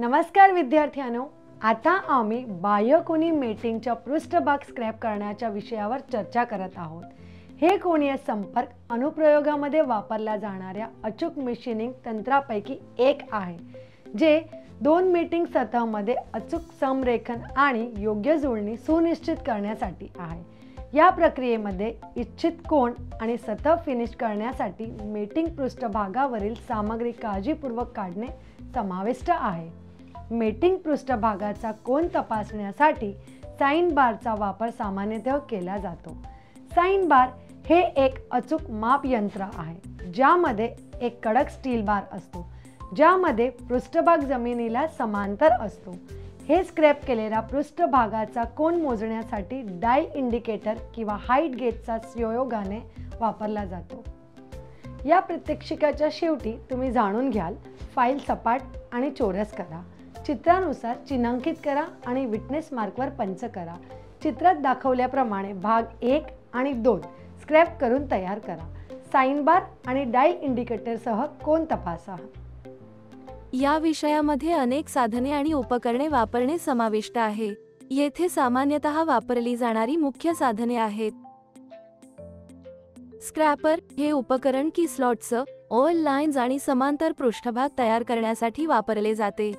नमस्कार विद्यार्थ्यांनो, आता आम्ही बाह्यकोनी मेटिंगच्या पृष्ठभाग स्क्रॅप करण्याच्या विषयावर चर्चा करत आहोत। हे कोनीय संपर्क अनुप्रयोगामध्ये वापरल्या जाणाऱ्या अचूक मशीनिंग तंत्रापैकी एक आहे, जे दोन मेटिंग सतहमध्ये अचूक समरेखन आणि योग्य जुळणी सुनिश्चित करण्यासाठी आहे। या प्रक्रियेमध्ये इच्छित कोन आणि सतह फिनिश करण्यासाठी मेटिंग पृष्ठभागावरील सामग्री काळजीपूर्वक काढणे समाविष्ट आहे। मेटिंग पृष्ठभागाचा कोन तपासण्यासाठी साइन बारचा वापर सामान्यतः केला जातो। साइन बार हे एक अचूक माप यंत्र आहे, ज्यामध्ये एक कडक स्टील बार असतो, ज्यामध्ये पृष्ठभाग जमिनीला समांतर असतो। हे स्क्रॅप केलेल्या पृष्ठभागाचा कोन मोजण्यासाठी डायल इंडिकेटर किंवा हाईट गेजचा सहयोगाने वापरला जातो। या प्रात्यक्षिकाच्या शेवटी तुम्ही जाणून घ्याल, फाईल सपाट आणि चौरस करा, चित्रानुसार चिन्हांकित करा आणि विटनेस मार्कवर पंच करा। चित्रात दाखवल्याप्रमाणे भाग 1 आणि 2 स्क्रॅप करून तयार करा। साइन बार आणि डायल इंडिकेटरसह कोन तपासा। या विषयामध्ये अनेक साधने आणि उपकरणे वापरणे समाविष्ट आहे। येथे सामान्यतः वापरली जाणारी मुख्य साधने आहेत। स्क्रॅपर हे उपकरण की स्लॉट्स, ऑल लाईन्स आणि समांतर पृष्ठभाग तयार करण्यासाठी वापरले जाते।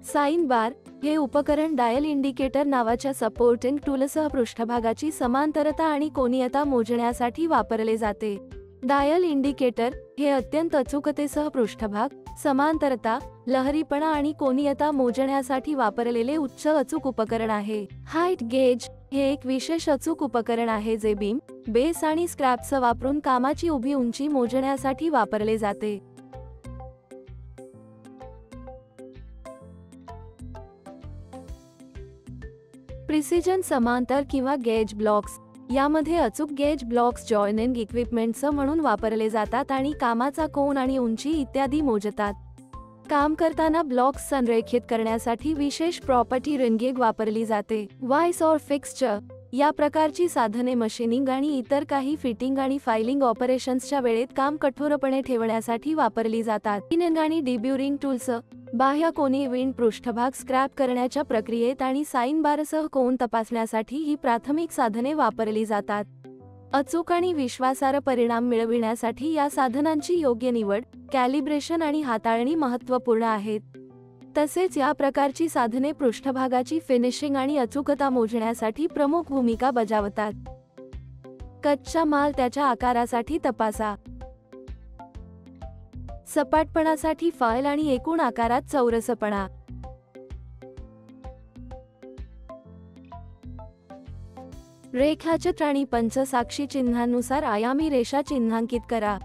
साइन बार हे उपकरण डायल इंडिकेटर नावाच्या सपोर्टिंग टूलसह पृष्ठभागाची समांतरता आणि कोनीयता मोजण्यासाठी वापरले जाते। डायल इंडिकेटर हे अत्यंत अचूकतेसह पृष्ठभाग, समांतरता, लहरीपणा आणि कोनीयता मोजण्यासाठी वापरलेले उच्च अचूक उपकरण आहे। हाईट गेज हे एक विशेष अचूक उपकरण आहे, जे बीम, बेस आणि स्क्रॅप्स वापरून कामाची उभी उंची मोजण्यासाठी वापरले जाते। प्रिसिजन समांतर किंवा गेज ब्लॉक्स यामध्ये अचूक गेज ब्लॉक्स जॉइनिंग इक्विपमेंट्स म्हणून वापरले जातात आणि कामाचा कोन आणि उंची इत्यादी मोजतात। काम करताना ब्लॉक्स संरेखित करण्यासाठी विशेष प्रॉपर्टी रिंगिंग वापरली जाते। वाइस और फिक्स्चर या प्रकारची साधने मशीनिंग आणि इतर काही फिटिंग आणि फाइलिंग ऑपरेशन्सच्या वेळेत काम कठोरपणे ठेवण्यासाठी वापरली जातात। पिनिंग आणि डिब्युरिंग टूल्स बाह्य कोनी विंड पृष्ठभाग स्क्रॅप करण्याच्या प्रक्रियेत आणि साइन बारसह कोन तपासण्यासाठी ही प्राथमिक साधने वापरली जातात। अचूक आणि विश्वासार्ह परिणाम मिळविण्यासाठी या साधनांची योग्य निवड, कॅलिब्रेशन आणि हाताळणी महत्त्वपूर्ण आहेत। तसेच या प्रकारची साधने पृष्ठभागाची फिनिशिंग आणि अचूकता मोजण्यासाठी प्रमुख भूमिका बजावतात। कच्चा माल त्याच्या आकारासाठी तपासा। सपाटपणासाठी फाईल आणि एकूण आकारात चौरसपणा। रेखाचित्र आणि पंचसाक्षी चिन्हांनुसार आयामी रेषा चिन्हांकित करा।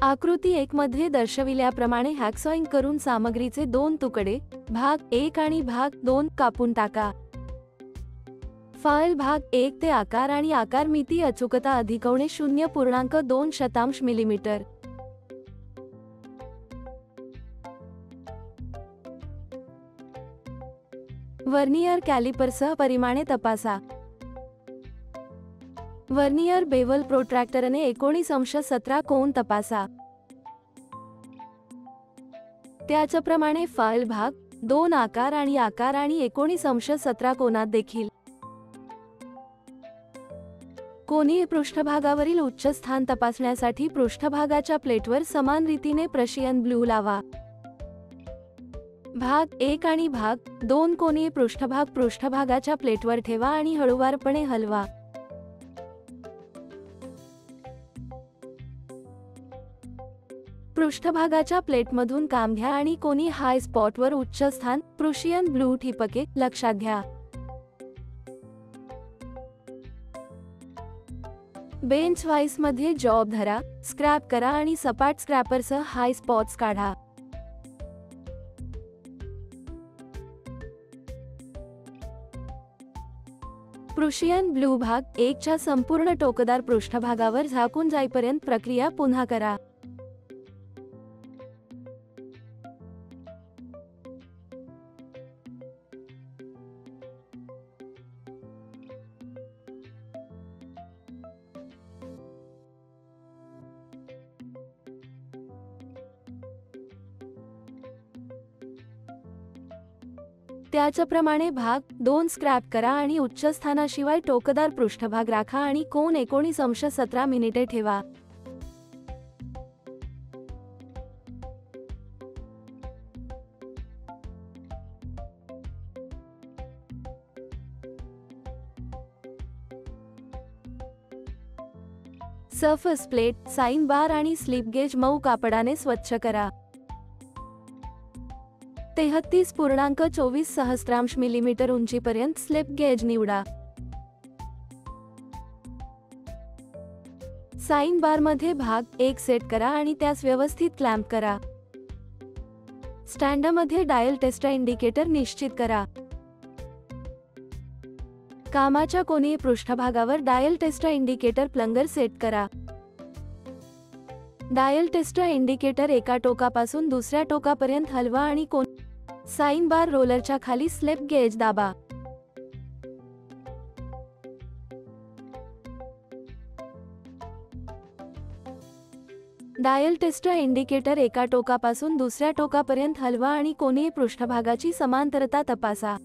आकृती 1 मध्ये दर्शविल्याप्रमाणे हॅक्सॉइंग करून सामग्रीचे दोन तुकडे, भाग 1 आणि भाग 2 कापून टाका। फाईल भाग 1 ते आकार आणि आकार मिती अचूकता अधिकवणे 0.2 मिलीमीटर। वर्नियर कॅलिपरसह परिमाणे तपासा। वर्नियर बेवल प्रोट्रॅक्टरने 19°17 कोन तपासा। त्याचप्रमाणे फाईल भाग 2 आकार आणि 19°17 कोनात देखील। कोनीय पृष्ठभागावरील उच्च स्थान तपासण्यासाठी पृष्ठभागाच्या प्लेटवर समान रीतीने प्रशियन ब्लू लावा। भाग 1 आणि भाग 2 कोनीय पृष्ठभाग पृष्ठभागाच्या प्लेटवर ठेवा आणि हळूवारपणे हलवा। पृष्ठभागाच्या प्लेटमधून काम घ्या आणि कोनी हाय स्पॉटवर उच्च स्थान प्रुशियन ब्लू ठिपके लक्षात घ्या। बेंच वाईस मध्ये जॉब धरा, स्क्रॅप करा आणि सपाट स्क्रॅपरसह हाय स्पॉट्स काढा। प्रुशियन ब्लू भाग 1 च्या संपूर्ण टोकदार पृष्ठभागावर झाकून जाईपर्यंत प्रक्रिया पुन्हा करा। त्याचप्रमाणे भाग 2 स्क्रॅप करा आणि उच्च स्थानाशिवाय टोकदार पृष्ठभाग राखा आणि कोन 19°17 मिनिटे ठेवा. सरफेस प्लेट, साइन बार आणि स्लिप गेज मऊ कापडाने स्वच्छ करा. 33.24 मिलीमीटर उंचीपर्यंत स्लिप गेज निवडा. साइन बार मध्ये भाग 1 सेट करा आणि त्यास व्यवस्थित क्लॅम्प करा. स्टँडमध्ये डायल टेस्ट इंडिकेटर निश्चित करा. कामाच्या कोनीय पृष्ठभागावर डायल टेस्ट इंडिकेटर प्लंगर सेट करा. डायल टेस्ट इंडिकेटर एका टोकापासून दुसऱ्या टोकापर्यंत हलवा आणि साइन बार रोलरच्या खाली स्लिप गेज दाबा. डायल टेस्ट इंडिकेटर एका टोकापासून दुसऱ्या टोकापर्यंत हलवा आणि कोनीय पृष्ठभागाची समांतरता तपासा.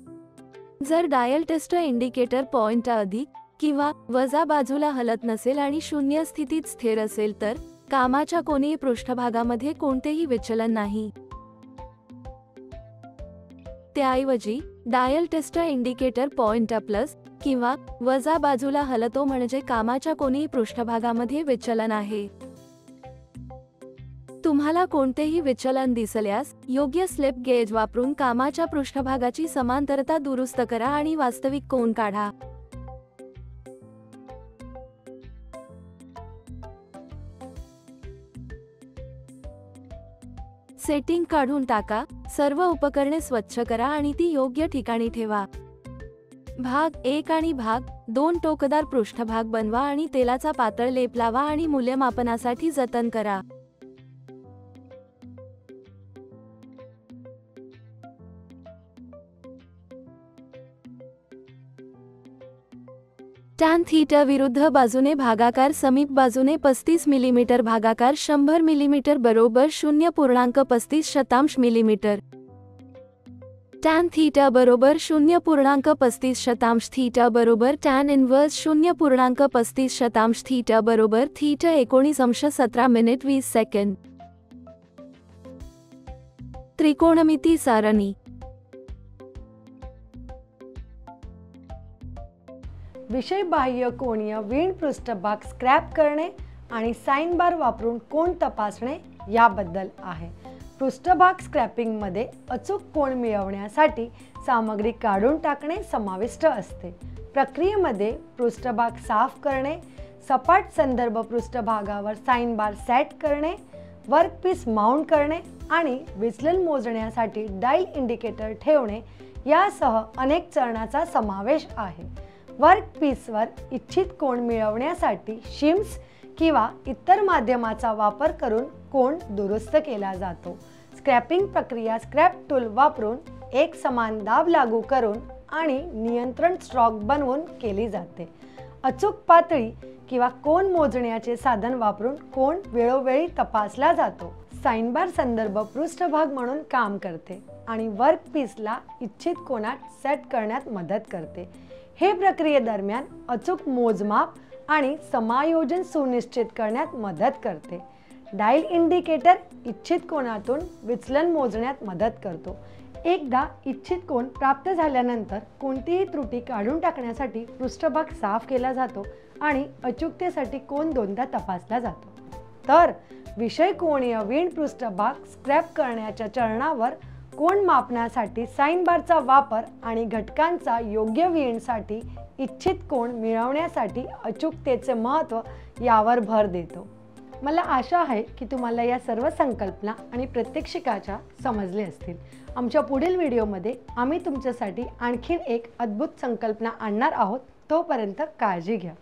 जर डायल टेस्ट इंडिकेटर पॉइंट अधिक किंवा वजा बाजूला हलत नसेल आणि शून्य स्थितीत स्थिर असेल तर कामाच्या कोनीय पृष्ठभागामध्ये कोणतेही विचलन नाही. त्याऐवजी dial test indicator point plus किंवा वजा बाजूला हलतो म्हणजे कामाच्या कोनीय पृष्ठभागामध्ये विचलन आहे. तुम्हाला कोणतेही विचलन दिसल्यास योग्य स्लिप गेज वापरून कामाच्या पृष्ठभागाची समांतरता दुरुस्त करा आणि वास्तविक कोन काढा. सेटिंग काढून टाका. सर्व उपकरणे स्वच्छ करा आणि ती योग्य ठिकाणी ठेवा. भाग 1 आणि भाग 2 टोकदार पृष्ठभाग बनवा आणि तेलाचा पातळ लेप लावा आणि मूल्यमापनासाठी जतन करा. टॅन थीटा विरुद्ध बाजूने भागाकार समीप बाजूने 35 मिलीमीटर भागाकार 100 मिलीमीटर बरोबर 0.35 मिलीमीटर. टॅन थीटा बरोबर 0.35 थीटा बरोबर टॅन इनवर्स 0.35 थीटा बरोबर थीटा 19°17 मिनिट 20 सेकंद. त्रिकोणमिती सारणी. विषय बाह्य कोनीय वीण पृष्ठभाग स्क्रॅप करणे आणि साइन बार वापरून कोन तपासणे याबद्दल आहे. पृष्ठभाग स्क्रॅपिंगमध्ये अचूक कोन मिळवण्यासाठी सामग्री काढून टाकणे समाविष्ट असते. प्रक्रियेमध्ये पृष्ठभाग साफ करणे, सपाट संदर्भ पृष्ठभागावर साइन बार सेट करणे, वर्कपीस माउंट करणे आणि विचलन मोजण्यासाठी डायल इंडिकेटर ठेवणे यासह अनेक चरणांचा समावेश आहे. वर्कपीसवर इच्छित कोन मिळवण्यासाठी शिम्स किंवा इतर माध्यमाचा वापर करून कोन दुरुस्त केला जातो. स्क्रॅपिंग प्रक्रिया स्क्रॅप टूल वापरून एक समान दाब लागू करून आणि नियंत्रण स्ट्रोक बनवून केली जाते. अचूक पातळी किंवा कोन मोजण्याचे साधन वापरून कोन वेळोवेळी तपासला जातो. साइन बार संदर्भ पृष्ठभाग म्हणून काम करते आणि वर्कपीसला इच्छित कोनात सेट करण्यात मदत करते. हे प्रक्रियेदरम्यान अचूक मोजमाप आणि समायोजन सुनिश्चित करण्यात मदत करते. डायल इंडिकेटर इच्छित कोनातून विचलन मोजण्यात मदत करतो. एकदा इच्छित कोन प्राप्त झाल्यानंतर कोणतीही त्रुटी काढून टाकण्यासाठी पृष्ठभाग साफ केला जातो आणि अचूकतेसाठी कोन दोनदा तपासला जातो. तर विषय कोनीय वीण पृष्ठभाग स्क्रॅप करण्याच्या चरणावर कोन मापनासाठी साइन बारचा वापर आणि घटकांचा योग्य वीणसाठी इच्छित कोन मिळवण्यासाठी अचूकतेचे महत्त्व यावर भर देतो. मला आशा आहे की तुम्हाला या सर्व संकल्पना आणि प्रात्यक्षिकाच्या समजले असतील. आमच्या पुढील व्हिडिओमध्ये आम्ही तुमच्यासाठी आणखीन एक अद्भुत संकल्पना आणणार आहोत. तोपर्यंत काळजी घ्या.